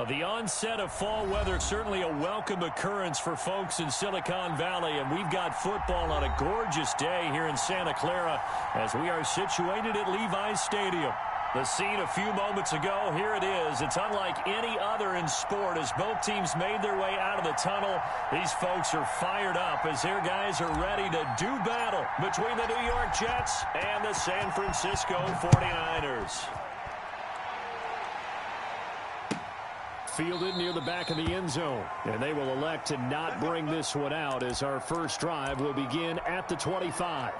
The onset of fall weather, certainly a welcome occurrence for folks in Silicon Valley, and we've got football on a gorgeous day here in Santa Clara as we are situated at Levi's Stadium. The scene a few moments ago, here it is. It's unlike any other in sport as both teams made their way out of the tunnel. These folks are fired up as their guys are ready to do battle between the New York Jets and the San Francisco 49ers. Fielded near the back of the end zone, and they will elect to not bring this one out as our first drive will begin at the 25.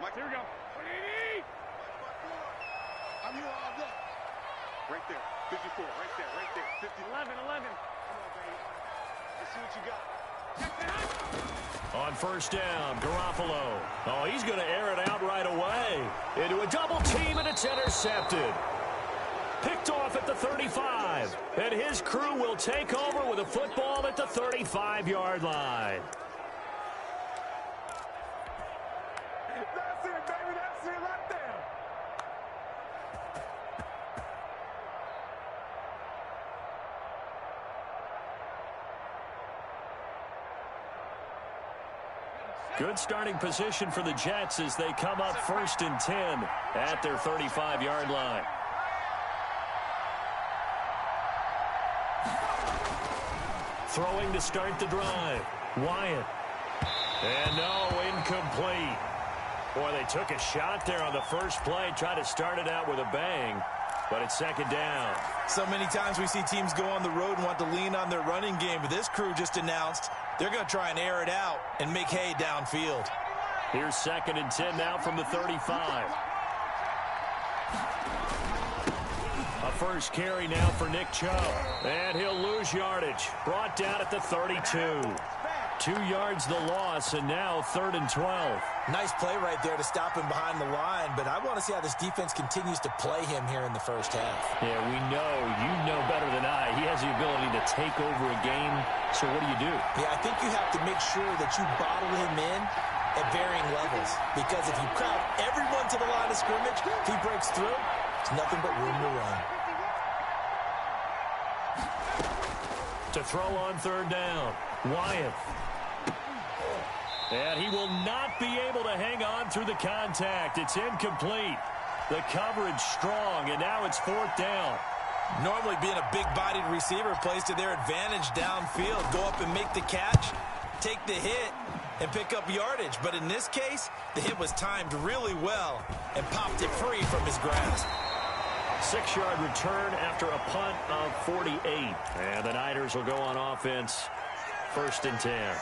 Mike, here we go. I'm here all day. Right there. 54. Right there. 50. 11. Come on, baby. Let's see what you got. On first down, Garoppolo. Oh, he's going to air it out right away. Into a double team, and it's intercepted. Picked off at the 35. And his crew will take over with a football at the 35-yard line. That's it, baby. That's it right there. Good starting position for the Jets as they come up 1st and 10 at their 35-yard line. Throwing to start the drive. Wyatt. And no, incomplete. Boy, they took a shot there on the first play, tried to start it out with a bang, but it's second down. So many times we see teams go on the road and want to lean on their running game, but this crew just announced they're going to try and air it out and make hay downfield. Here's 2nd and 10 now from the 35. A first carry now for Nick Chubb. And he'll lose yardage. Brought down at the 32. 2 yards the loss, and now 3rd and 12. Nice play right there to stop him behind the line, but I want to see how this defense continues to play him here in the first half. Yeah, we know. You know better than I. He has the ability to take over a game. So what do? Yeah, I think you have to make sure that you bottle him in at varying levels, because if you crowd everyone to the line of scrimmage, if he breaks through, it's nothing but room to run. To throw on 3rd down, Wyatt. And he will not be able to hang on through the contact. It's incomplete. The coverage strong, and now it's 4th down. Normally being a big-bodied receiver plays to their advantage downfield. Go up and make the catch, take the hit, and pick up yardage. But in this case, the hit was timed really well and popped it free from his grasp. 6-yard return after a punt of 48. And the Niners will go on offense, 1st and 10.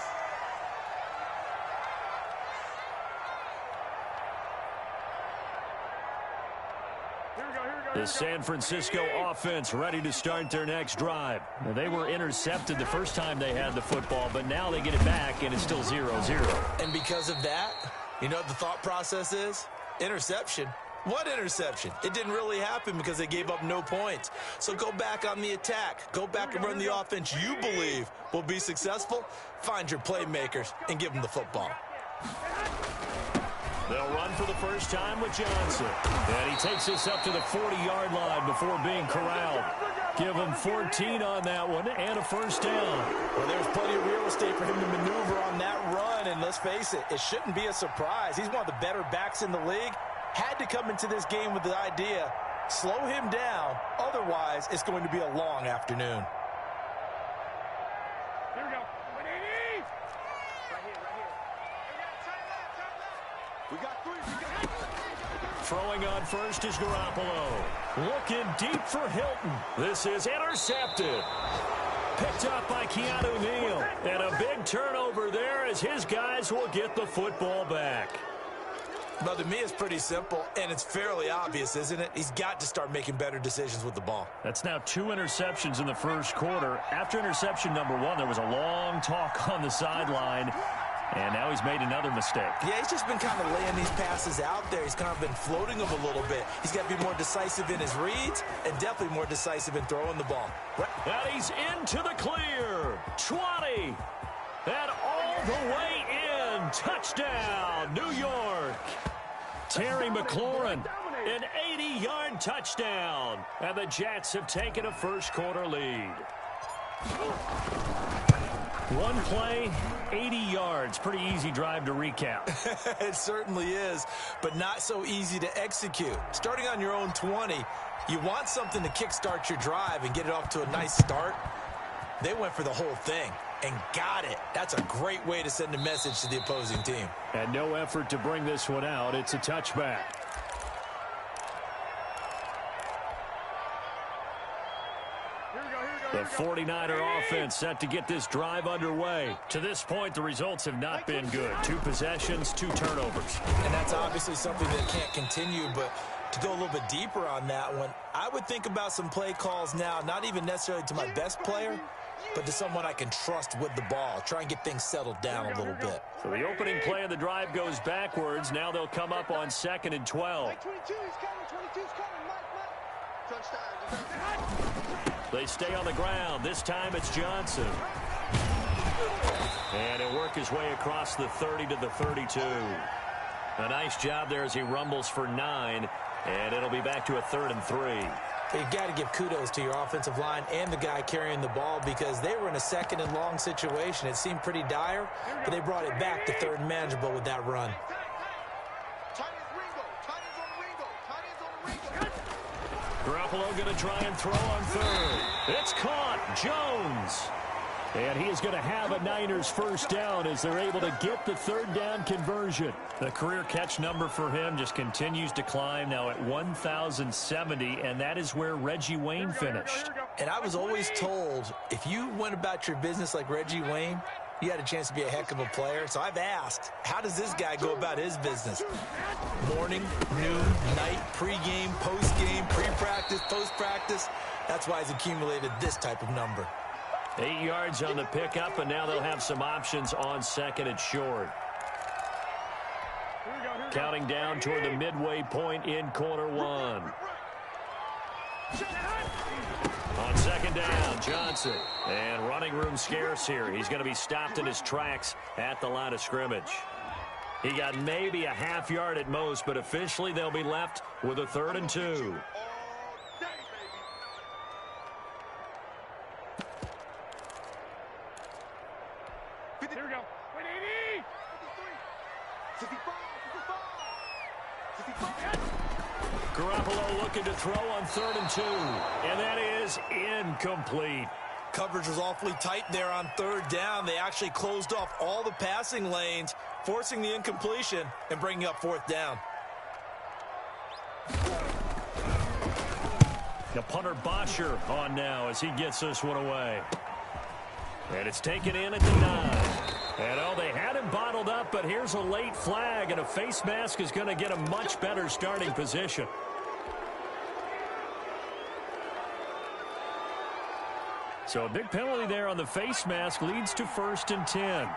The San Francisco offense ready to start their next drive. They were intercepted the first time they had the football, but now they get it back, and it's still 0-0. And because of that, you know what the thought process is? Interception. What interception? It didn't really happen because they gave up no points. So go back on the attack. Go back and run the offense you believe will be successful. Find your playmakers and give them the football. They'll run for the first time with Johnson. And he takes this up to the 40-yard line before being corralled. Give him 14 on that one and a first down. Well, there's plenty of real estate for him to maneuver on that run. And let's face it, it shouldn't be a surprise. He's one of the better backs in the league. Had to come into this game with the idea, slow him down. Otherwise, it's going to be a long afternoon. Here we go. Right here. We got 3. Throwing on first is Garoppolo. Looking deep for Hilton. This is intercepted. Picked up by Keanu Neal. And a big turnover there as his guys will get the football back. Well, to me, it's pretty simple, and it's fairly obvious, isn't it? He's got to start making better decisions with the ball. That's now 2 interceptions in the first quarter. After interception number 1, there was a long talk on the sideline. And now he's made another mistake. Yeah, he's just been kind of laying these passes out there. He's kind of been floating them a little bit. He's got to be more decisive in his reads and definitely more decisive in throwing the ball. And he's into the clear. 20. And all the way in. Touchdown, New York. Terry McLaurin, an 80-yard touchdown. And the Jets have taken a first-quarter lead. One play, 80 yards. Pretty easy drive to recap. It certainly is, but not so easy to execute. Starting on your own 20, you want something to kickstart your drive and get it off to a nice start. They went for the whole thing and got it. That's a great way to send a message to the opposing team. And no effort to bring this one out. It's a touchback. The 49er offense set to get this drive underway. To this point, the results have not been good. 2 possessions, 2 turnovers. And that's obviously something that can't continue, but to go a little bit deeper on that one, I would think about some play calls now, not even necessarily to my best player, but to someone I can trust with the ball. Try and get things settled down a little bit. So the opening play of the drive goes backwards. Now they'll come up on 2nd and 12. They stay on the ground. This time it's Johnson. And he'll work his way across the 30 to the 32. A nice job there as he rumbles for 9. And it'll be back to a 3rd and 3. You've got to give kudos to your offensive line and the guy carrying the ball because they were in a 2nd and long situation. It seemed pretty dire, but they brought it back to 3rd and manageable with that run. Garoppolo going to try and throw on 3rd. It's caught. Jones. And he is going to have a Niners first down as they're able to get the 3rd down conversion. The career catch number for him just continues to climb, now at 1,070, and that is where Reggie Wayne finished. And I was always told, if you went about your business like Reggie Wayne, you had a chance to be a heck of a player. So I've asked, how does this guy go about his business? Morning, noon, night, pregame, postgame, pre-practice, post-practice. That's why he's accumulated this type of number. 8 yards on the pickup, and now they'll have some options on 2nd and short. Counting down toward the midway point in quarter 1. On 2nd down, Johnson. And running room scarce here. He's going to be stopped in his tracks at the line of scrimmage. He got maybe a half yard at most, but officially they'll be left with a 3rd and 2. Here we go. 55. Garoppolo looking to throw on 3rd and 2. And that is incomplete. Coverage was awfully tight there on 3rd down. They actually closed off all the passing lanes, forcing the incompletion and bringing up 4th down. The punter Bosher on now as he gets this one away. And it's taken in at the 9. And oh, they had him bottled up, but here's a late flag, and a face mask is going to get a much better starting position. So a big penalty there on the face mask leads to 1st and 10.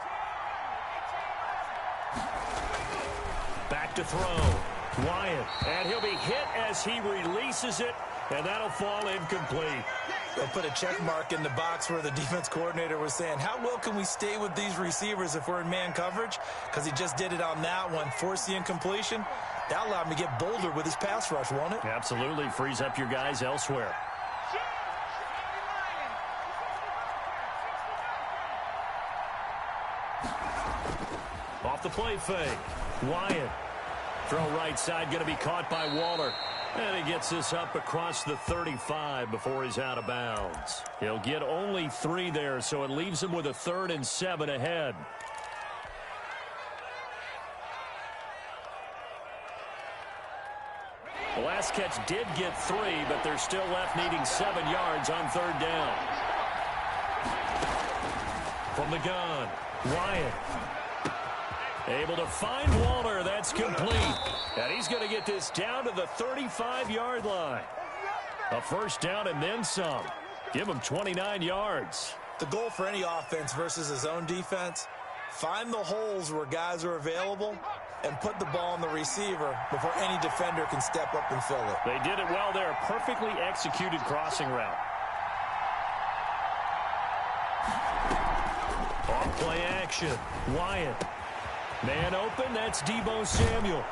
Back to throw. Wyatt, and he'll be hit as he releases it, and that'll fall incomplete. They'll put a check mark in the box where the defense coordinator was saying, how well can we stay with these receivers if we're in man coverage? Because he just did it on that one, forced the incompletion. That allowed him to get bolder with his pass rush, won't it? Absolutely, frees up your guys elsewhere. Off the play fake. Wyatt. Throw right side, going to be caught by Waller. And he gets this up across the 35 before he's out of bounds. He'll get only 3 there, so it leaves him with a 3rd and 7 ahead. The last catch did get 3, but they're still left needing 7 yards on 3rd down. From the gun, Wyatt. Able to find Waller. That's complete. And he's going to get this down to the 35-yard line. A first down and then some. Give him 29 yards. The goal for any offense versus his own defense Find the holes where guys are available and put the ball on the receiver before any defender can step up and fill it. They did it well there. Perfectly executed crossing route. Off play action. Wyatt. Man open. That's Deebo Samuel.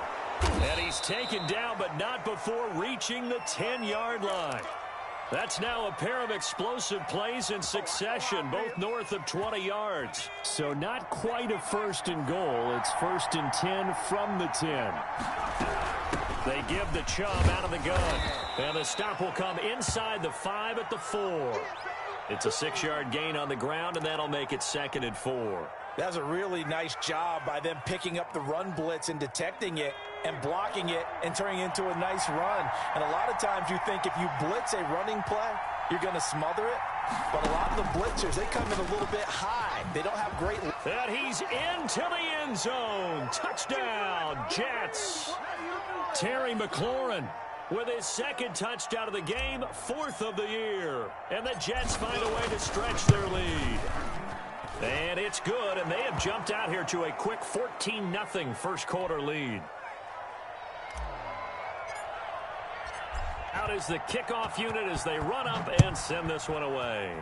And he's taken down, but not before reaching the 10-yard line. That's now a pair of explosive plays in succession, both north of 20 yards. So not quite a 1st and goal. It's 1st and 10 from the 10. They give the Chubb out of the gun. And the stop will come inside the 5 at the 4. It's a 6-yard gain on the ground, and that'll make it 2nd and 4. That's a really nice job by them picking up the run blitz and detecting it and blocking it and turning it into a nice run. And a lot of times you think if you blitz a running play, you're going to smother it. But a lot of the blitzers, they come in a little bit high. They don't have great... And he's into the end zone. Touchdown, Jets. Terry McLaurin with his 2nd touchdown of the game, 4th of the year. And the Jets find a way to stretch their lead. And it's good, and they have jumped out here to a quick 14-0 first quarter lead. Out is the kickoff unit as they run up and send this one away.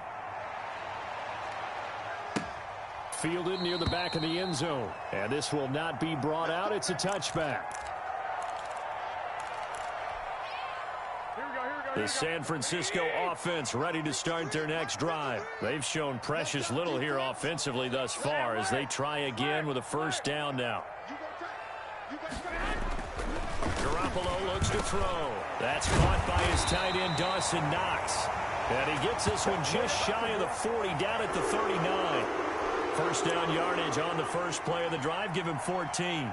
Fielded near the back of the end zone. And this will not be brought out. It's a touchback. The San Francisco offense ready to start their next drive. They've shown precious little here offensively thus far as they try again with a 1st down now. Garoppolo looks to throw. That's caught by his tight end, Dawson Knox. And he gets this one just shy of the 40, down at the 39. 1st down yardage on the first play of the drive. Give him 14.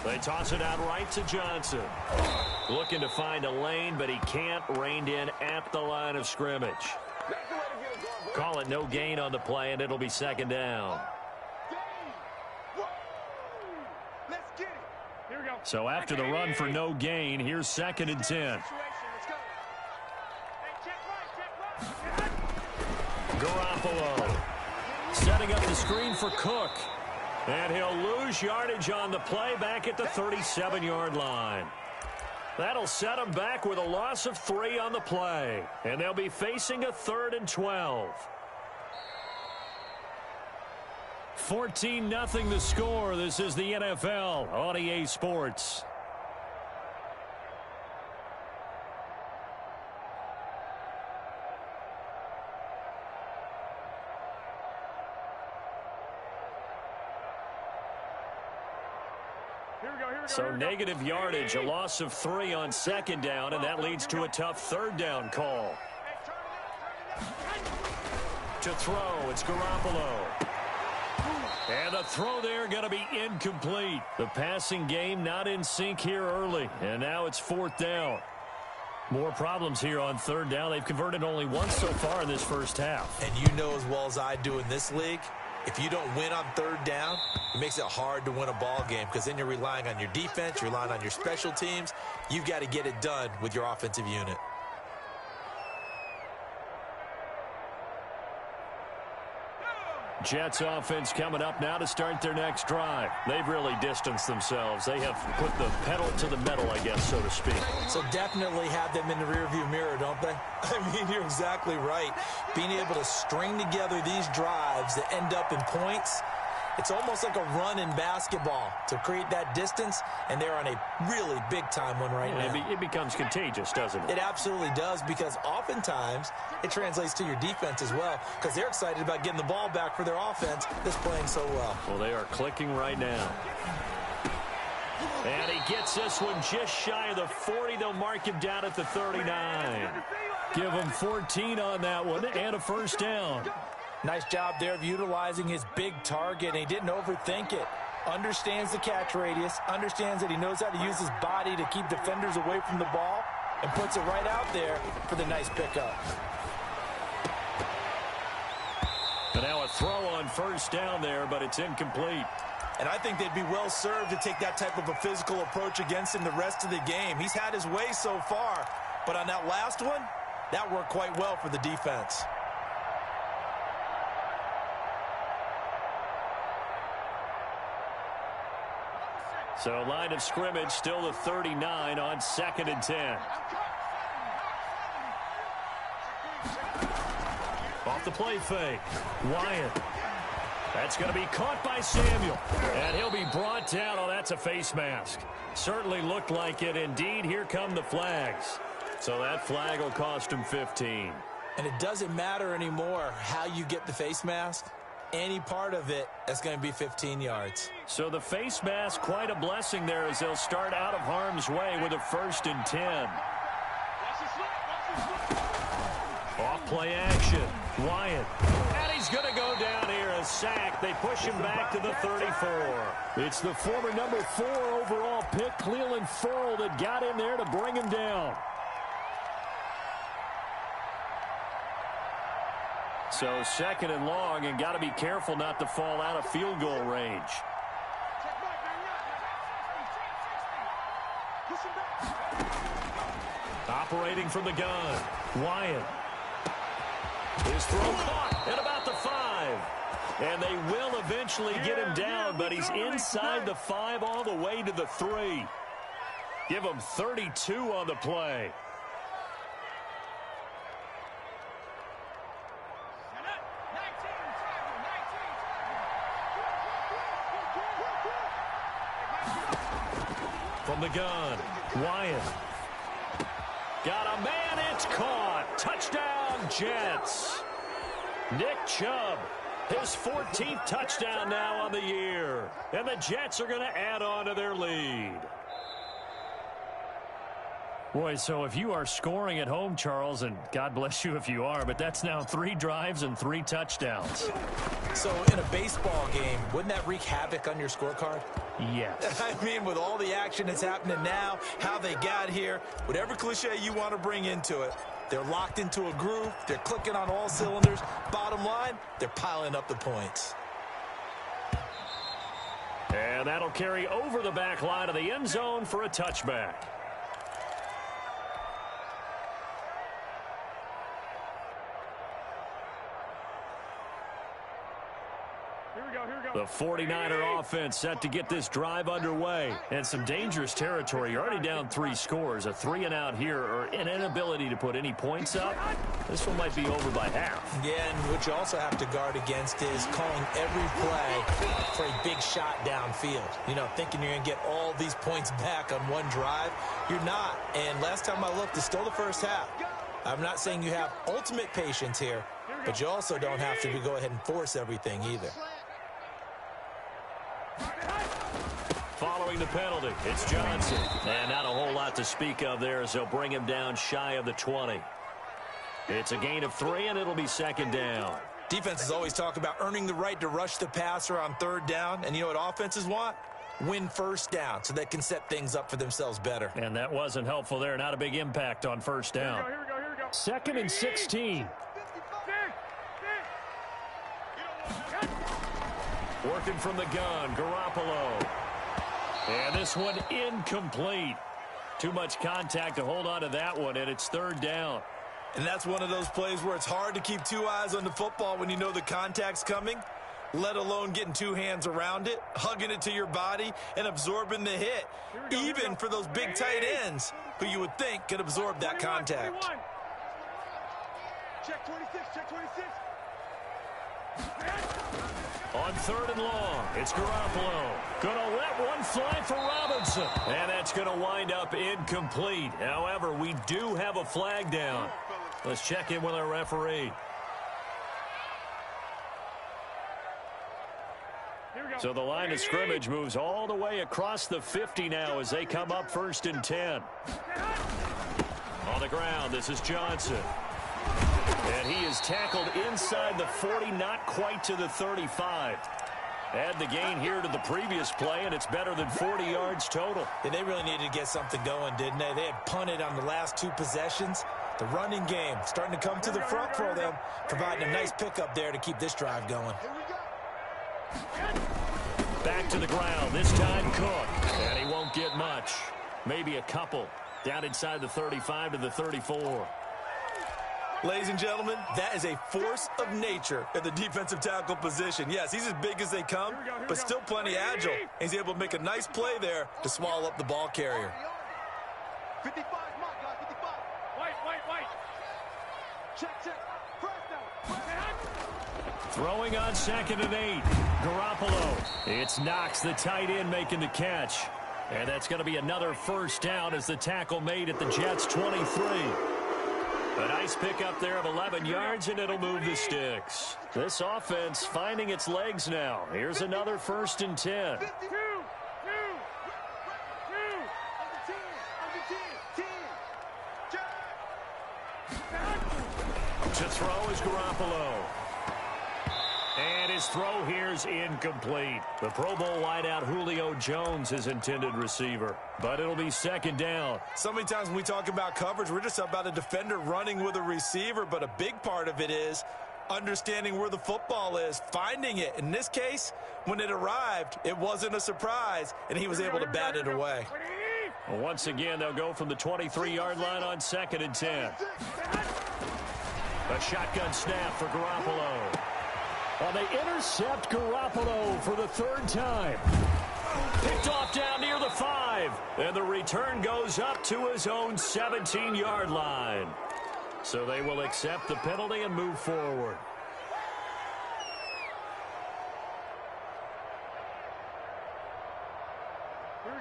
They toss it out right to Johnson. Looking to find a lane, but he can't. Reined in at the line of scrimmage. Call it no gain on the play, and it'll be 2nd down. So after the run for no gain, here's 2nd and 10. Garoppolo setting up the screen for Cook. And he'll lose yardage on the play back at the 37-yard line. That'll set them back with a loss of 3 on the play. And they'll be facing a 3rd and 12. 14-0 the score. This is the NFL on EA Sports. So negative yardage, a loss of 3 on 2nd down, and that leads to a tough 3rd down call. To throw, it's Garoppolo. And the throw there going to be incomplete. The passing game not in sync here early, and now it's 4th down. More problems here on 3rd down. They've converted only once so far in this first half. And you know as well as I do in this league, if you don't win on 3rd down, it makes it hard to win a ball game because then you're relying on your defense, you're relying on your special teams. You've got to get it done with your offensive unit. Jets offense coming up now to start their next drive. They've really distanced themselves. They have put the pedal to the metal, I guess, so to speak. So definitely have them in the rearview mirror, don't they? I mean, you're exactly right. Being able to string together these drives that end up in points, it's almost like a run in basketball to create that distance, and they're on a really big-time one right now. It becomes contagious, doesn't it? It absolutely does, because oftentimes it translates to your defense as well, because they're excited about getting the ball back for their offense that's playing so well. Well, they are clicking right now. And he gets this one just shy of the 40. They'll mark him down at the 39. Give him 14 on that one and a 1st down. Nice job there of utilizing his big target. He didn't overthink it. Understands the catch radius. Understands that he knows how to use his body to keep defenders away from the ball. And puts it right out there for the nice pickup. And now a throw on first down there, but it's incomplete. And I think they'd be well served to take that type of a physical approach against him the rest of the game. He's had his way so far, but on that last one, that worked quite well for the defense. So line of scrimmage still the 39 on 2nd and 10. Off the play fake. Wyatt. That's going to be caught by Samuel. And he'll be brought down. Oh, that's a face mask. Certainly looked like it. Indeed, here come the flags. So that flag will cost him 15. And it doesn't matter anymore how you get the face mask. Any part of it, that's going to be 15 yards. So the face mask, quite a blessing there as they'll start out of harm's way with a 1st and 10. Off play action. Wyatt. And he's going to go down here, a sack. They push him back to the 34. It's the former number 4 overall pick, Clelin Ferrell, that got in there to bring him down. So 2nd and long, and got to be careful not to fall out of field goal range. Operating from the gun, Wyatt. His throw caught at about the 5. And they will eventually get him down, but he's inside the 5 all the way to the 3. Give him 32 on the play. From the gun, Wyatt. Got a man, it's caught. Touchdown, Jets. Nick Chubb, his 14th touchdown now on the year. And the Jets are going to add on to their lead. Boy, so if you are scoring at home, Charles, and God bless you if you are, but that's now 3 drives and 3 touchdowns. So in a baseball game, wouldn't that wreak havoc on your scorecard? Yes. I mean, with all the action that's happening now, how they got here, whatever cliche you want to bring into it, they're locked into a groove, they're clicking on all cylinders. Bottom line, they're piling up the points. And that'll carry over the back line of the end zone for a touchback. The 49er offense set to get this drive underway. And some dangerous territory. You're already down 3 scores. A 3-and-out here, or an inability to put any points up. This one might be over by half. Yeah, and what you also have to guard against is calling every play for a big shot downfield. You know, thinking you're going to get all these points back on one drive. You're not. And last time I looked, it's still the first half. I'm not saying you have ultimate patience here, but you also don't have to go ahead and force everything either. Following the penalty, it's Johnson. And not a whole lot to speak of there as they'll bring him down shy of the 20. It's a gain of 3, and it'll be 2nd down. Defenses always talk about earning the right to rush the passer on 3rd down. And you know what offenses want? Win 1st down so they can set things up for themselves better. And that wasn't helpful there. Not a big impact on 1st down. Here we go. 2nd and 16. Working from the gun, Garoppolo. And this one incomplete. Too much contact to hold on to that one, and it's 3rd down. And that's one of those plays where it's hard to keep 2 eyes on the football when you know the contact's coming, let alone getting 2 hands around it, hugging it to your body, and absorbing the hit, even for those big tight ends who you would think could absorb that contact. 21. Check 26, check 26. On 3rd and long, it's Garoppolo. Gonna let one fly for Robinson. And that's gonna wind up incomplete. However, we do have a flag down. Let's check in with our referee. So the line of scrimmage moves all the way across the 50 now as they come up 1st and 10. On the ground, this is Johnson. And he is tackled inside the 40, not quite to the 35. Add the gain here to the previous play, and it's better than 40 yards total. And they really needed to get something going, didn't they? They had punted on the last 2 possessions. The running game starting to come to the front for them, providing a nice pickup there to keep this drive going. Back to the ground, this time Cook. And he won't get much. Maybe a couple. Down inside the 35 to the 34. Ladies and gentlemen, that is a force of nature at the defensive tackle position. Yes, he's as big as they come, but still plenty agile. He's able to make a nice play there to swallow up the ball carrier. 55, mark, guys, 55. White. Check. Press down. Throwing on 2nd and 8. Garoppolo. It's Knox, the tight end, making the catch. And that's going to be another first down as the tackle made at the Jets' 23. A nice pickup there of 11 yards, and it'll move the sticks. This offense finding its legs now. Here's another 1st and 10. To throw is Garoppolo. And his throw here's incomplete. The Pro Bowl wideout Julio Jones, his intended receiver. But it'll be 2nd down. So many times when we talk about coverage, we're just about a defender running with a receiver, but a big part of it is understanding where the football is, finding it. In this case, when it arrived, it wasn't a surprise, and he was able to bat it away. Well, once again, they'll go from the 23-yard line on 2nd and 10. A shotgun snap for Garoppolo. Well, they intercept Garoppolo for the 3rd time. Picked off down near the 5. And the return goes up to his own 17-yard line. So they will accept the penalty and move forward.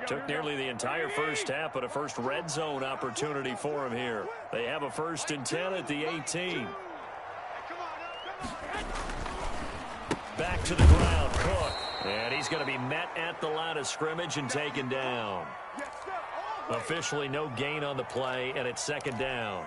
Took nearly the entire first half, but a first red zone opportunity for him here. They have a 1st and 10 at the 18. Back to the ground, Cook. And he's going to be met at the line of scrimmage and taken down. Officially no gain on the play, and it's 2nd down.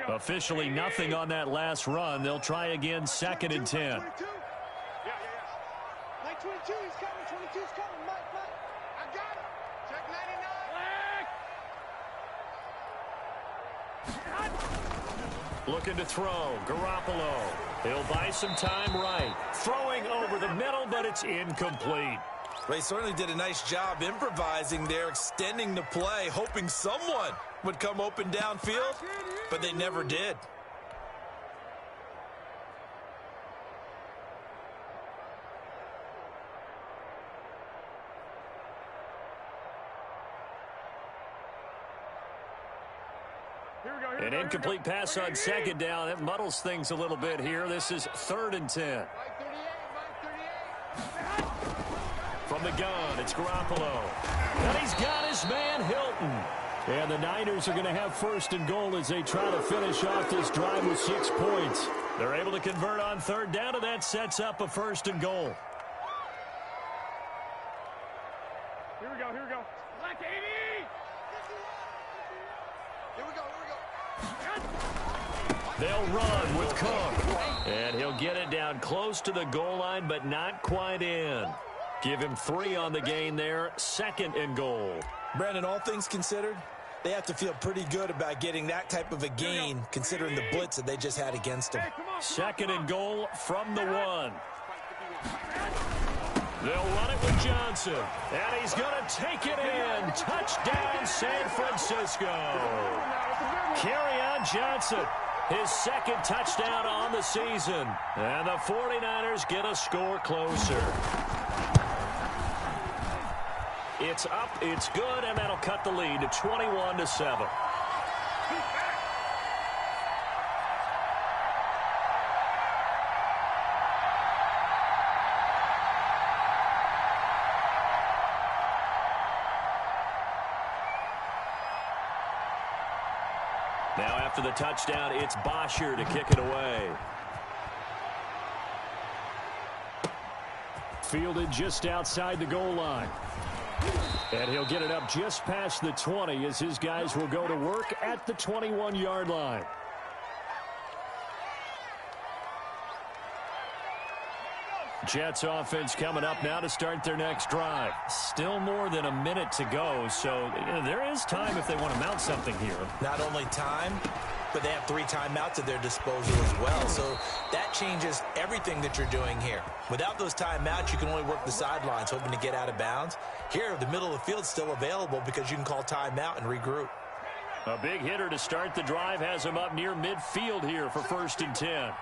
Officially nothing on that last run. They'll try again, 2nd and 10. Mike 22, he's coming. 22's coming. Mike. I got him. Check 99. Looking to throw. Garoppolo. He'll buy some time right. Throwing over the middle, but it's incomplete. They certainly did a nice job improvising there, extending the play, hoping someone would come open downfield, but they never did. An incomplete pass on 2nd down. It muddles things a little bit here. This is 3rd and 10. From the gun, it's Garoppolo. And he's got his man, Hilton. And the Niners are going to have 1st and goal as they try to finish off this drive with 6 points. They're able to convert on 3rd down, and that sets up a 1st and goal. Here we go. Black 80. Here we go. They'll run with Cook. And he'll get it down close to the goal line, but not quite in. Give him 3 on the gain there. 2nd and goal. Brandon, all things considered, they have to feel pretty good about getting that type of a gain, considering the blitz that they just had against them. 2nd and goal from the 1. They'll run it with Johnson. And he's going to take it in. Touchdown, San Francisco. Kerryon Johnson, his 2nd touchdown on the season. And the 49ers get a score closer. It's up, it's good, and that'll cut the lead to 21-7. Now after the touchdown, it's Bosher to kick it away. Fielded just outside the goal line. And he'll get it up just past the 20 as his guys will go to work at the 21-yard line. Jets offense coming up now to start their next drive. Still more than a minute to go, so there is time if they want to mount something here. Not only time, but they have 3 timeouts at their disposal as well. So that changes everything that you're doing here. Without those timeouts, you can only work the sidelines, hoping to get out of bounds. Here, the middle of the field's still available because you can call timeout and regroup. A big hitter to start the drive has him up near midfield here for 1st and 10.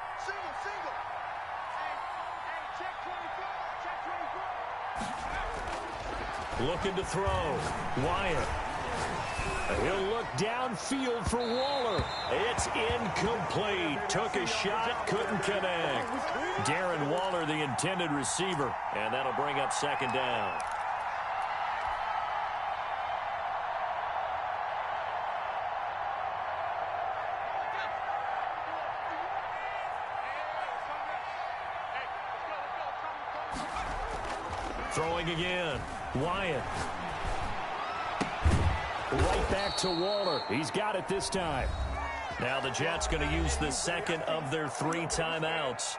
Looking to throw. Wyatt. He'll look downfield for Waller. It's incomplete. Took a shot, couldn't connect. Darren Waller, the intended receiver, and that'll bring up 2nd down. Throwing again. Wyatt. Right back to Waller. He's got it this time. Now the Jets going to use the 2nd of their 3 timeouts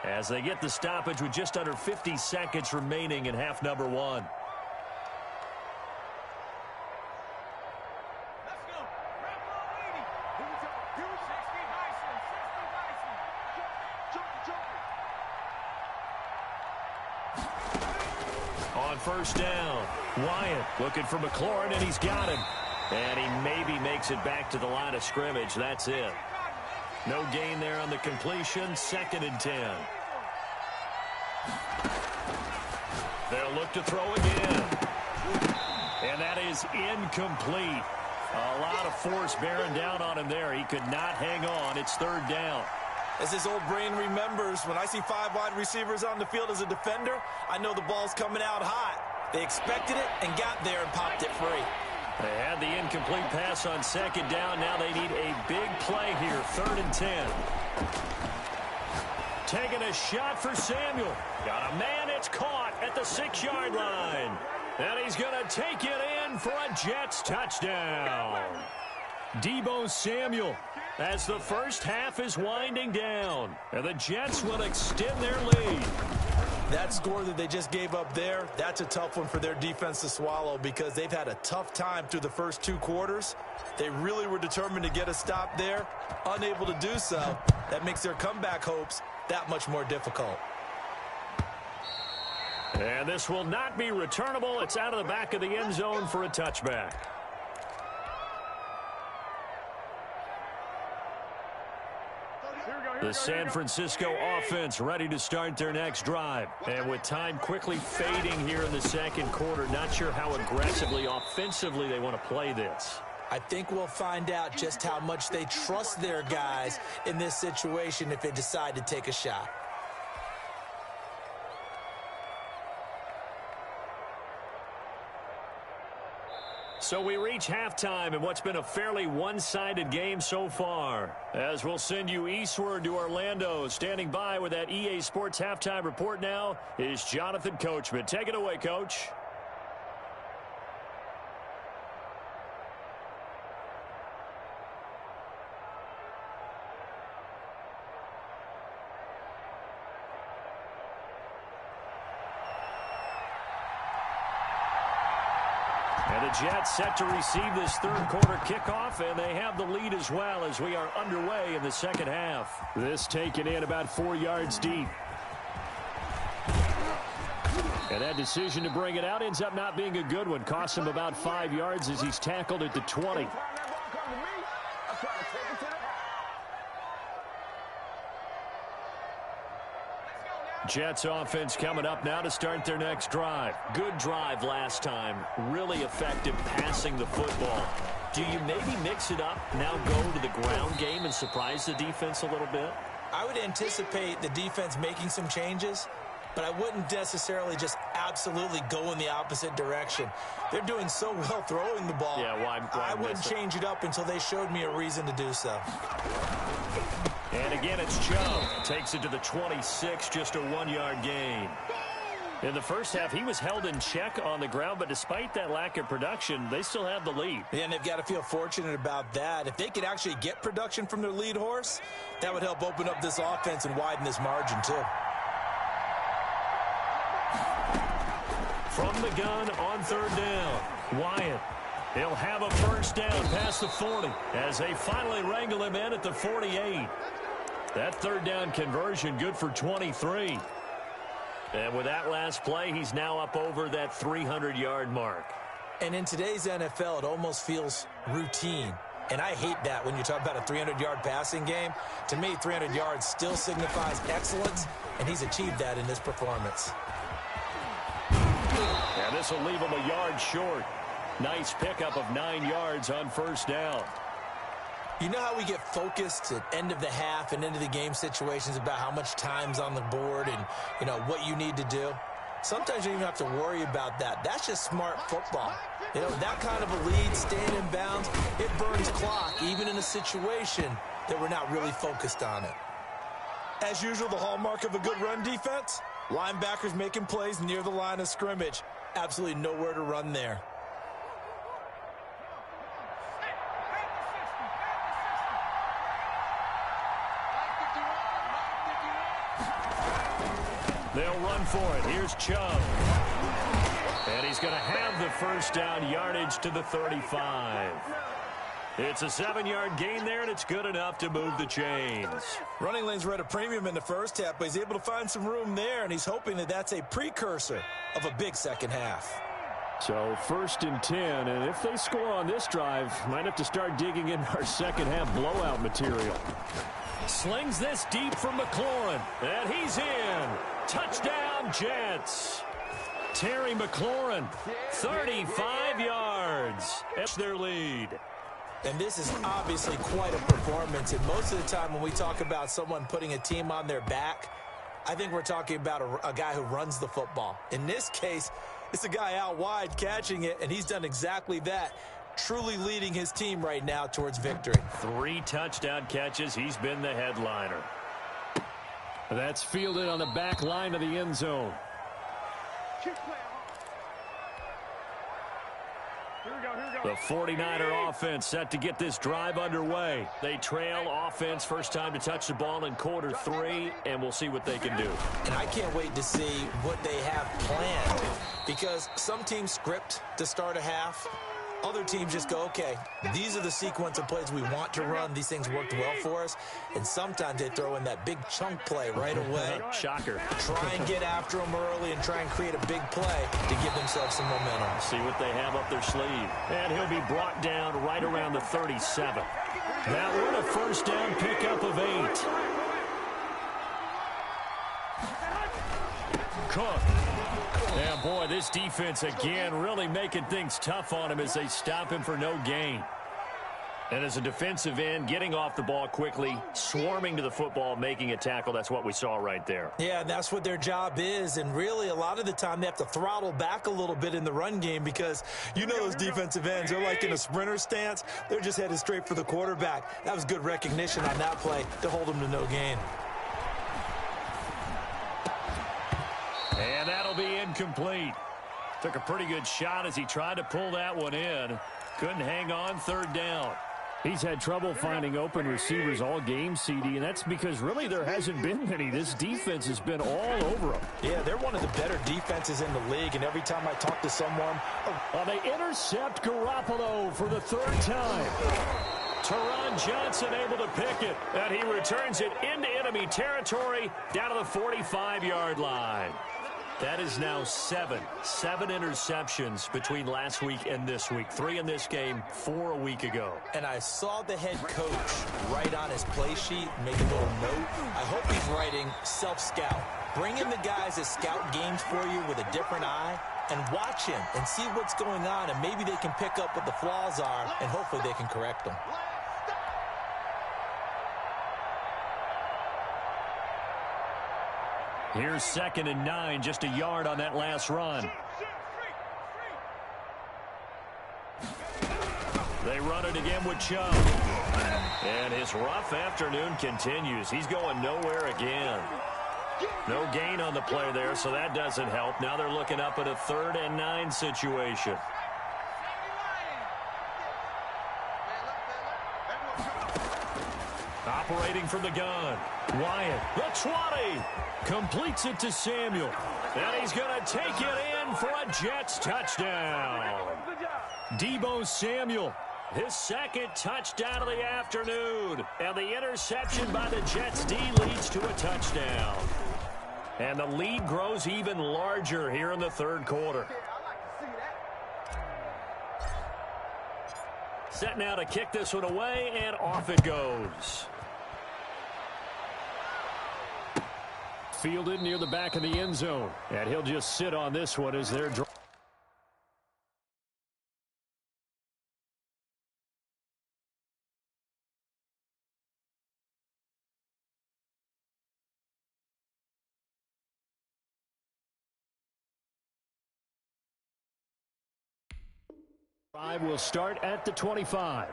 as they get the stoppage with just under 50 seconds remaining in half number 1. On 1st down, Wyatt looking for McLaurin, and he's got him. And he maybe makes it back to the line of scrimmage. That's it. No gain there on the completion. 2nd and 10. They'll look to throw again. And that is incomplete. A lot of force bearing down on him there. He could not hang on. It's 3rd down. As his old brain remembers, when I see 5 wide receivers on the field as a defender, I know the ball's coming out hot. They expected it and got there and popped it free. They had the incomplete pass on 2nd down. Now they need a big play here. 3rd and 10. Taking a shot for Samuel. Got a man. It's caught at the 6-yard line. And he's going to take it in for a Jets touchdown. Deebo Samuel, as the first half is winding down, and the Jets will extend their lead. That score that they just gave up there, that's a tough one for their defense to swallow because they've had a tough time through the first 2 quarters. They really were determined to get a stop there, unable to do so. That makes their comeback hopes that much more difficult. And this will not be returnable. It's out of the back of the end zone for a touchback. The San Francisco offense ready to start their next drive. And with time quickly fading here in the 2nd quarter, not sure how aggressively, offensively they want to play this. I think we'll find out just how much they trust their guys in this situation if they decide to take a shot. So we reach halftime in what's been a fairly one-sided game so far. As we'll send you eastward to Orlando. Standing by with that EA Sports halftime report now is Jonathan Coachman. Take it away, Coach. And the Jets set to receive this 3rd quarter kickoff, and they have the lead as well as we are underway in the 2nd half. This taken in about 4 yards deep. And that decision to bring it out ends up not being a good one. Costs him about 5 yards as he's tackled at the 20. Jets offense coming up now to start their next drive. Good drive last time. Really effective passing the football. Do you maybe mix it up, now go to the ground game and surprise the defense a little bit? I would anticipate the defense making some changes, but I wouldn't necessarily just absolutely go in the opposite direction. They're doing so well throwing the ball. Yeah, why I wouldn't change it up until they showed me a reason to do so. And again, it's Joe. Takes it to the 26, just a 1-yard gain. In the first half, he was held in check on the ground, but despite that lack of production, they still have the lead. Yeah, and they've got to feel fortunate about that. If they could actually get production from their lead horse, that would help open up this offense and widen this margin, too. From the gun on third down, Wyatt. He'll have a first down past the 40 as they finally wrangle him in at the 48. That third down conversion good for 23. And with that last play, he's now up over that 300-yard mark. And in today's NFL, it almost feels routine. And I hate that when you talk about a 300-yard passing game. To me, 300 yards still signifies excellence, and he's achieved that in this performance. And this will leave him a yard short. Nice pickup of 9 yards on first down. You know how we get focused at end of the half and into the game situations about how much time's on the board and, you know, what you need to do? Sometimes you don't even have to worry about that. That's just smart football. You know, that kind of a lead, staying in bounds, it burns clock, even in a situation that we're not really focused on it. As usual, the hallmark of a good run defense, linebackers making plays near the line of scrimmage. Absolutely nowhere to run there. They'll run for it. Here's Chubb. And he's going to have the first down yardage to the 35. It's a 7-yard gain there, and it's good enough to move the chains. Running lanes were at a premium in the first half, but he's able to find some room there, and he's hoping that that's a precursor of a big second half. So 1st and 10, and if they score on this drive, might have to start digging in our second half blowout material. Slings this deep from McLaurin, and he's in. Touchdown, Jets. Terry McLaurin, 35 yards. That's their lead. And this is obviously quite a performance. And most of the time when we talk about someone putting a team on their back, I think we're talking about a guy who runs the football. In this case, it's a guy out wide catching it, and he's done exactly that. Truly leading his team right now towards victory. 3 touchdown catches. He's been the headliner. That's fielded on the back line of the end zone. The 49er offense set to get this drive underway. They trail offense, first time to touch the ball in quarter 3, and we'll see what they can do. And I can't wait to see what they have planned, because some teams script to start a half. Other teams just go, okay, these are the sequence of plays we want to run. These things worked well for us. And sometimes they throw in that big chunk play right away. Shocker. Try and get after them early and try and create a big play to give themselves some momentum. See what they have up their sleeve. And he'll be brought down right around the 37. That one a first down pickup of 8. Cook. Yeah, boy, this defense again really making things tough on him as they stop him for no gain. And as a defensive end, getting off the ball quickly, swarming to the football, making a tackle, that's what we saw right there. Yeah, that's what their job is. And really, a lot of the time, they have to throttle back a little bit in the run game because you know those defensive ends, they're like in a sprinter stance. They're just headed straight for the quarterback. That was good recognition on that play to hold them to no gain. And that'll be incomplete. Took a pretty good shot as he tried to pull that one in. Couldn't hang on third down. He's had trouble finding open receivers all game, CD, and that's because really there hasn't been many. This defense has been all over them. Yeah, they're one of the better defenses in the league, and every time I talk to someone... They intercept Garoppolo for the 3rd time. Teron Johnson able to pick it, and he returns it into enemy territory down to the 45-yard line. That is now 7 interceptions between last week and this week. 3 in this game, 4 a week ago. And I saw the head coach write on his play sheet, make a little note. I hope he's writing self-scout. Bring in the guys that scout games for you with a different eye and watch him and see what's going on, and maybe they can pick up what the flaws are, and hopefully they can correct them. Here's 2nd and 9, just a yard on that last run. They run it again with Chubb. And his rough afternoon continues. He's going nowhere again. No gain on the play there, so that doesn't help. Now they're looking up at a 3rd and 9 situation. Operating from the gun. Wyatt, the 20. Completes it to Samuel. And he's going to take it in for a Jets touchdown. Deebo Samuel, his second touchdown of the afternoon. And the interception by the Jets D leads to a touchdown. And the lead grows even larger here in the third quarter. Set now to kick this one away, and off it goes. Fielded near the back of the end zone. And he'll just sit on this one as they're drawn. Drive will start at the 25.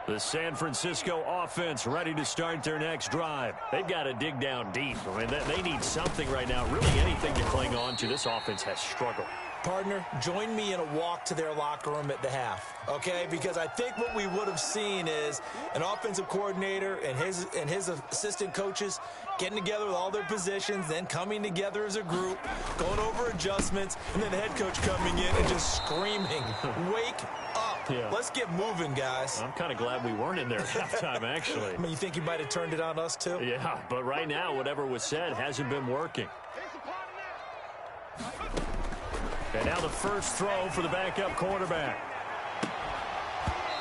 The San Francisco offense ready to start their next drive. They've got to dig down deep. I mean, they need something right now, really anything to cling on to. This offense has struggled. Partner, join me in a walk to their locker room at the half, okay? Because I think what we would have seen is an offensive coordinator and his assistant coaches getting together with all their positions, then coming together as a group, going over adjustments, and then the head coach coming in and just screaming, wake up. Yeah. Let's get moving, guys. I'm kind of glad we weren't in there at halftime, actually. I mean, you think you might have turned it on us, too? Yeah, but right now, whatever was said hasn't been working. And now the first throw for the backup quarterback.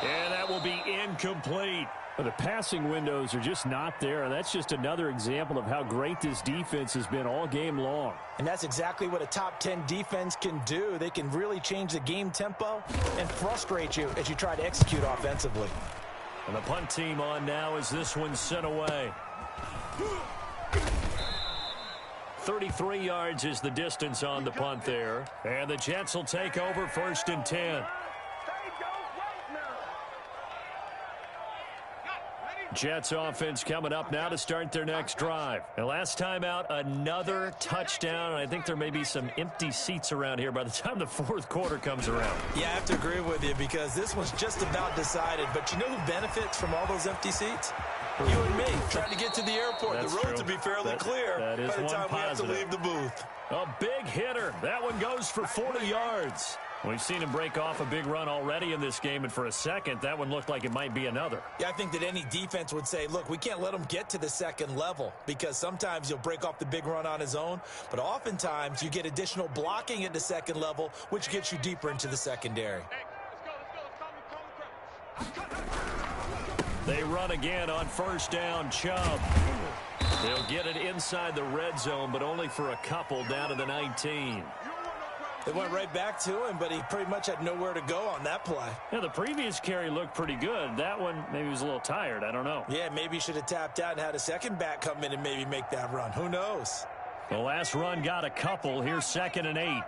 And that will be incomplete. The passing windows are just not there, and that's just another example of how great this defense has been all game long. And that's exactly what a top 10 defense can do. They can really change the game tempo and frustrate you as you try to execute offensively. And the punt team on now as this one's sent away. 33 yards is the distance on the punt there. And the Jets will take over 1st and 10. Jets offense coming up now to start their next drive. And last time out, another touchdown. I think there may be some empty seats around here by the time the fourth quarter comes around. Yeah, I have to agree with you because this one's just about decided. But you know who benefits from all those empty seats? You and me, trying to get to the airport. That's the roads true. will be fairly clear by the time we have to leave the booth. A big hitter. That one goes for 40 yards. We've seen him break off a big run already in this game, and for a second, that one looked like it might be another. Yeah, I think that any defense would say, look, we can't let him get to the second level because sometimes he'll break off the big run on his own, but oftentimes you get additional blocking at the second level, which gets you deeper into the secondary. They run again on first down. Chubb. They'll get it inside the red zone, but only for a couple down to the 19. They went right back to him, but he pretty much had nowhere to go on that play. Yeah, the previous carry looked pretty good. That one, maybe he was a little tired. I don't know. Yeah, maybe he should have tapped out and had a second back come in and maybe make that run. Who knows? The last run got a couple. Here's 2nd and 8.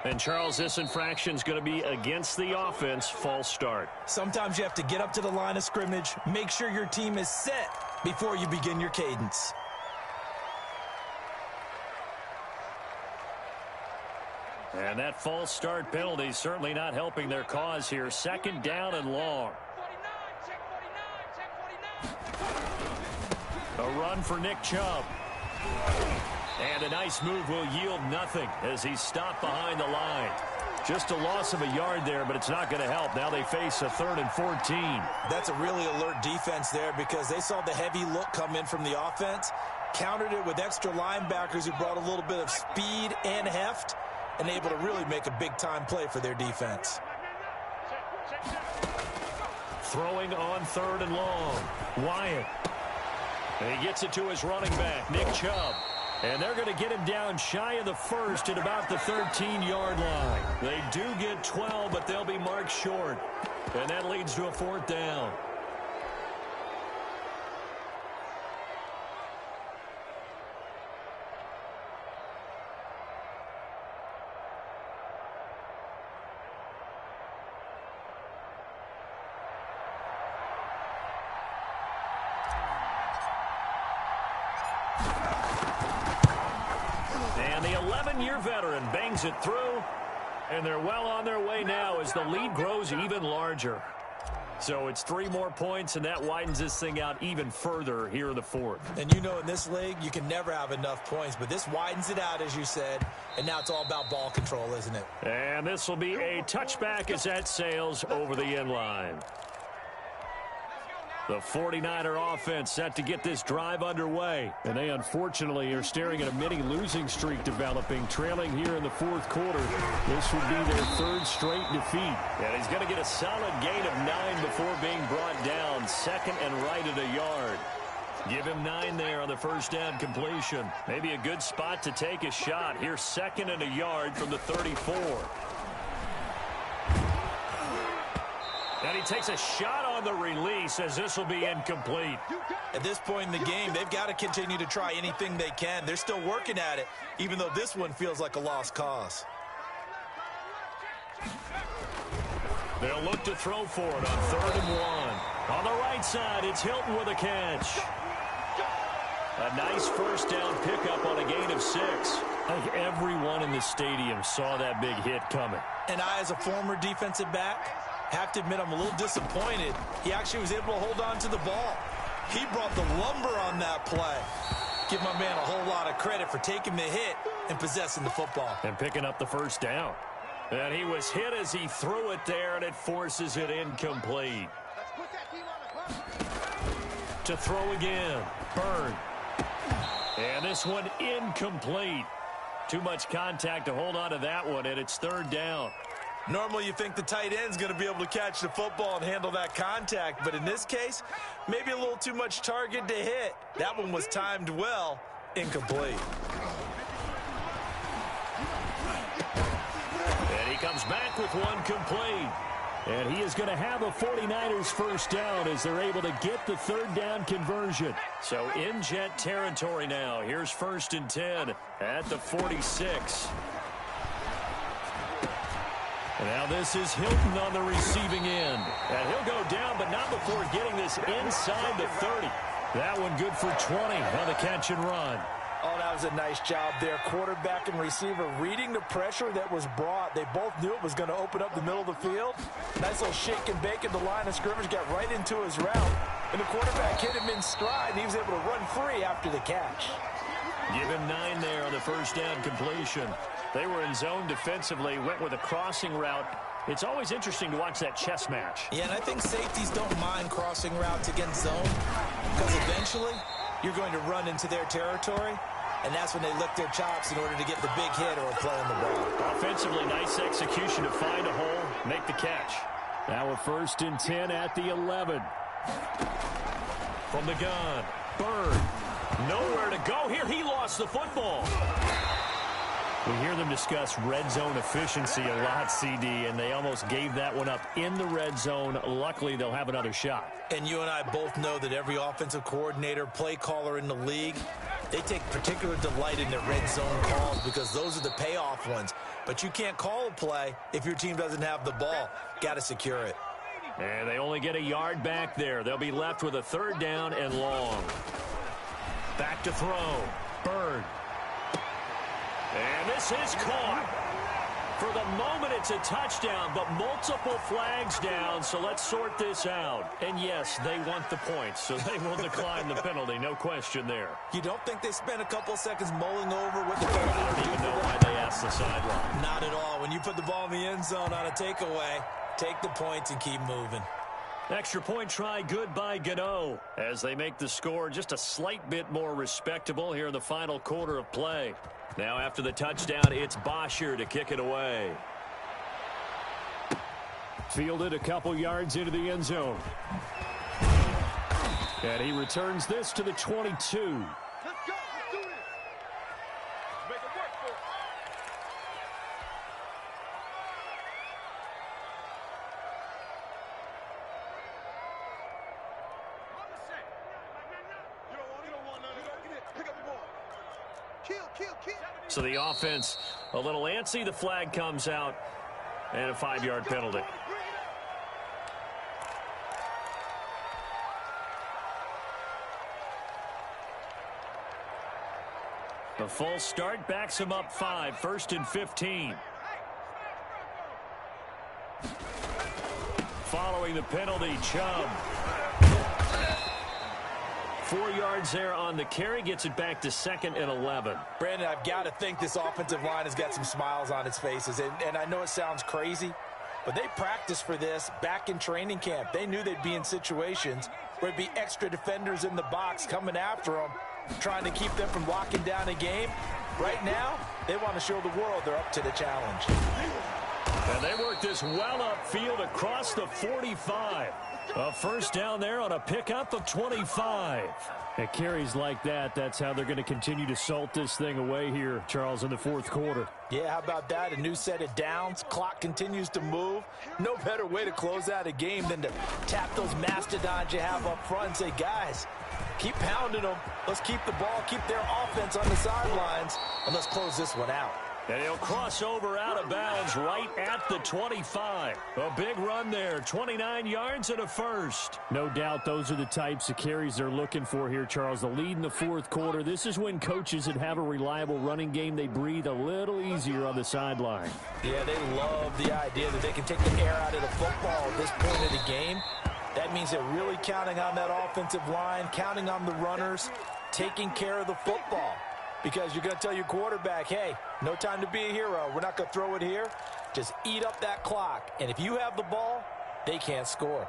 And Charles, this infraction's going to be against the offense. False start. Sometimes you have to get up to the line of scrimmage, make sure your team is set before you begin your cadence. And that false start penalty certainly not helping their cause here. 2nd down and long. A run for Nick Chubb. And a nice move will yield nothing as he's stopped behind the line. Just a loss of a yard there, but it's not going to help. Now they face a 3rd and 14. That's a really alert defense there because they saw the heavy look come in from the offense, countered it with extra linebackers who brought a little bit of speed and heft, and able to really make a big-time play for their defense. Throwing on 3rd and long. Wyatt. And he gets it to his running back, Nick Chubb. And they're going to get him down shy of the first at about the 13-yard line. They do get 12, but they'll be marked short. And that leads to a 4th down. And the 11-year veteran bangs it through. And they're well on their way now as the lead grows even larger. So it's 3 more points, and that widens this thing out even further here in the fourth. And you know, in this league, you can never have enough points, but this widens it out, as you said, and now it's all about ball control, isn't it? And this will be a touchback as that sails over the end line. The 49er offense set to get this drive underway. And they unfortunately are staring at a mini losing streak developing, trailing here in the fourth quarter. This would be their 3rd straight defeat. And he's going to get a solid gain of 9 before being brought down. 2nd and right at a yard. Give him 9 there on the first down completion. Maybe a good spot to take a shot. Here's 2nd and a yard from the 34. And he takes a shot on the release as this will be incomplete. At this point in the game, they've got to continue to try anything they can. They're still working at it, even though this one feels like a lost cause. They'll look to throw for it on 3rd and 1. On the right side, it's Hilton with a catch. A nice first down pickup on a gain of 6. I think everyone in the stadium saw that big hit coming. And I, as a former defensive back, have to admit I'm a little disappointed. He actually was able to hold on to the ball. He brought the lumber on that play. Give my man a whole lot of credit for taking the hit and possessing the football. And picking up the first down. And he was hit as he threw it there, and it forces it incomplete. To throw again. Byrd. And this one incomplete. Too much contact to hold on to that one, and it's 3rd down. Normally you think the tight end's going to be able to catch the football and handle that contact, but in this case, maybe a little too much target to hit. That one was timed well, incomplete. And he comes back with one complete. And he is going to have a 49ers first down as they're able to get the 3rd down conversion. So in Jet territory now. Here's 1st and 10 at the 46. Now this is Hilton on the receiving end. And he'll go down, but not before getting this inside the 30. That one good for 20 on the catch and run. Oh, that was a nice job there. Quarterback and receiver reading the pressure that was brought. They both knew it was going to open up the middle of the field. Nice little shake and bake at the line of scrimmage, got right into his route. And the quarterback hit him in stride, and he was able to run free after the catch. Give him 9 there on the first down completion. They were in zone defensively, went with a crossing route. It's always interesting to watch that chess match. Yeah, and I think safeties don't mind crossing routes against zone because eventually you're going to run into their territory, and that's when they lick their chops in order to get the big hit or a play on the ball. Offensively, nice execution to find a hole, make the catch. Now a 1st and 10 at the 11. From the gun, Byrd. Nowhere to go here. He lost the football. We hear them discuss red zone efficiency a lot, CD, and they almost gave that one up in the red zone. Luckily, they'll have another shot. And you and I both know that every offensive coordinator, play caller in the league, they take particular delight in their red zone calls because those are the payoff ones. But you can't call a play if your team doesn't have the ball. Got to secure it. And they only get a yard back there. They'll be left with a 3rd down and long. Back to throw. Byrd. And this is caught. For the moment, it's a touchdown, but multiple flags down, so let's sort this out. And yes, they want the points, so they will decline the penalty, no question there. You don't think they spent a couple seconds mulling over what the penalty? I don't even know why they asked the sideline. Not at all. When you put the ball in the end zone on a takeaway, take the points and keep moving. Extra point try good by Gano as they make the score just a slight bit more respectable here in the final quarter of play. Now after the touchdown, it's Bosher to kick it away. Fielded a couple yards into the end zone. And he returns this to the 22. Let's go. Let's do this. Make it work for it. So the offense a little antsy. The flag comes out and a 5-yard penalty. The full start backs him up 5, 1st and 15. following the penalty. Chubb. 4 yards there on the carry. Gets it back to 2nd and 11. Brandon, I've got to think this offensive line has got some smiles on its faces. And I know it sounds crazy, but they practiced for this back in training camp. They knew they'd be in situations where there'd be extra defenders in the box coming after them, trying to keep them from locking down a game. Right now, they want to show the world they're up to the challenge. And they work this well upfield across the 45. A first down there on a pickup of 25. At carries like that, that's how they're going to continue to salt this thing away here, Charles, in the 4th quarter. Yeah, how about that? A new set of downs. Clock continues to move. No better way to close out a game than to tap those mastodons you have up front and say, guys, keep pounding them. Let's keep the ball, keep their offense on the sidelines, and let's close this one out. And he'll cross over out of bounds right at the 25. A big run there, 29 yards and a first. No doubt those are the types of carries they're looking for here, Charles. The lead in the 4th quarter. This is when coaches that have a reliable running game, they breathe a little easier on the sideline. Yeah, they love the idea that they can take the air out of the football at this point of the game. That means they're really counting on that offensive line, counting on the runners, taking care of the football. Because you're going to tell your quarterback, hey, no time to be a hero. We're not going to throw it here. Just eat up that clock. And if you have the ball, they can't score.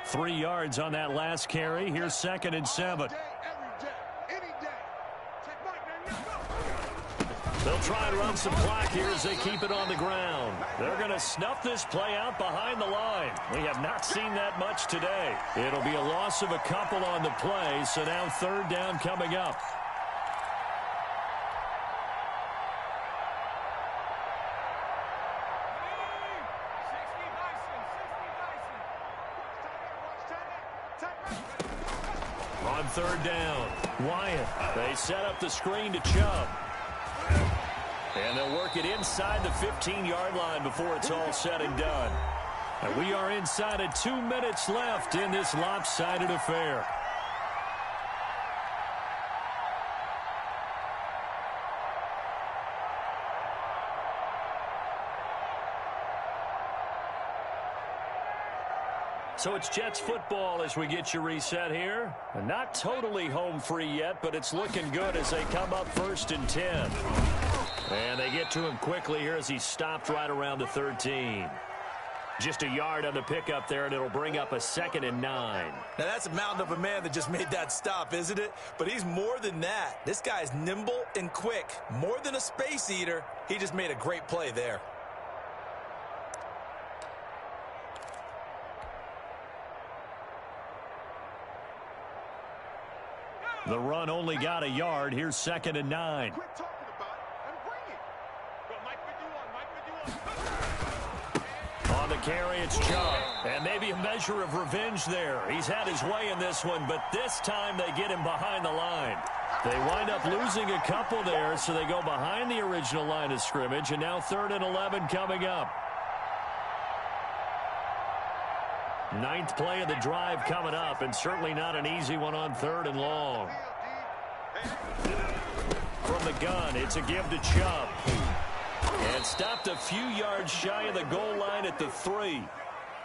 3 yards on that last carry. Here's 2nd and 7. They'll try and run some clock here as they keep it on the ground. They're going to snuff this play out behind the line. We have not seen that much today. It'll be a loss of a couple on the play, so now 3rd down coming up. On 3rd down, Wyatt. They set up the screen to Chubb. And they'll work it inside the 15-yard line before it's all said and done. And we are inside of 2 minutes left in this lopsided affair. So it's Jets football as we get you reset here. And not totally home free yet, but it's looking good as they come up 1st and 10. And they get to him quickly here as he stopped right around the 13. Just a yard on the pickup there, and it'll bring up a 2nd and 9. Now, that's a mountain of a man that just made that stop, isn't it? But he's more than that. This guy's nimble and quick. More than a space eater. He just made a great play there. The run only got a yard. Here's 2nd and 9. On the carry, it's Chubb. And maybe a measure of revenge there. He's had his way in this one, but this time they get him behind the line. They wind up losing a couple there, so they go behind the original line of scrimmage, and now 3rd and 11 coming up. 9th play of the drive coming up, and certainly not an easy one on 3rd and long. From the gun, it's a give to Chubb. And stopped a few yards shy of the goal line at the 3.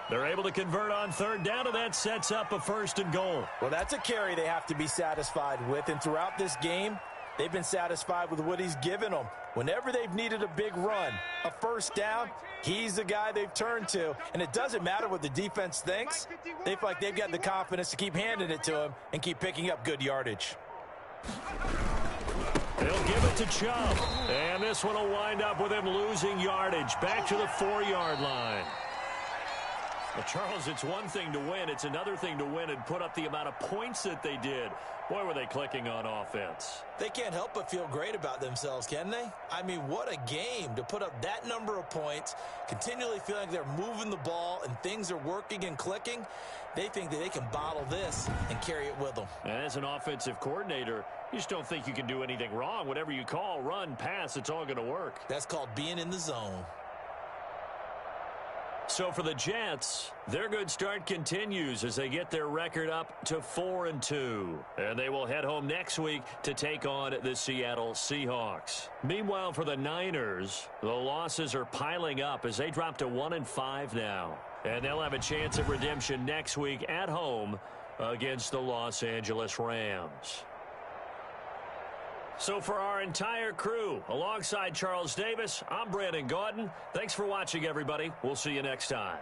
They're able to convert on 3rd down, and that sets up a 1st and goal. Well, that's a carry they have to be satisfied with, and throughout this game, they've been satisfied with what he's given them. Whenever they've needed a big run, a 1st down, he's the guy they've turned to. And it doesn't matter what the defense thinks. They feel like they've got the confidence to keep handing it to him and keep picking up good yardage. They'll give it to Chubb. And this one will wind up with him losing yardage. Back to the 4-yard line. Well, Charles, it's one thing to win. It's another thing to win and put up the amount of points that they did. Boy, were they clicking on offense. They can't help but feel great about themselves, can they? I mean, what a game to put up that number of points, continually feeling like they're moving the ball and things are working and clicking. They think that they can bottle this and carry it with them. And as an offensive coordinator, you just don't think you can do anything wrong. Whatever you call, run, pass, it's all going to work. That's called being in the zone. So for the Jets, their good start continues as they get their record up to 4-2. And they will head home next week to take on the Seattle Seahawks. Meanwhile, for the Niners, the losses are piling up as they drop to 1-5 now. And they'll have a chance at redemption next week at home against the Los Angeles Rams. So for our entire crew, alongside Charles Davis, I'm Brandon Gaudin. Thanks for watching, everybody. We'll see you next time.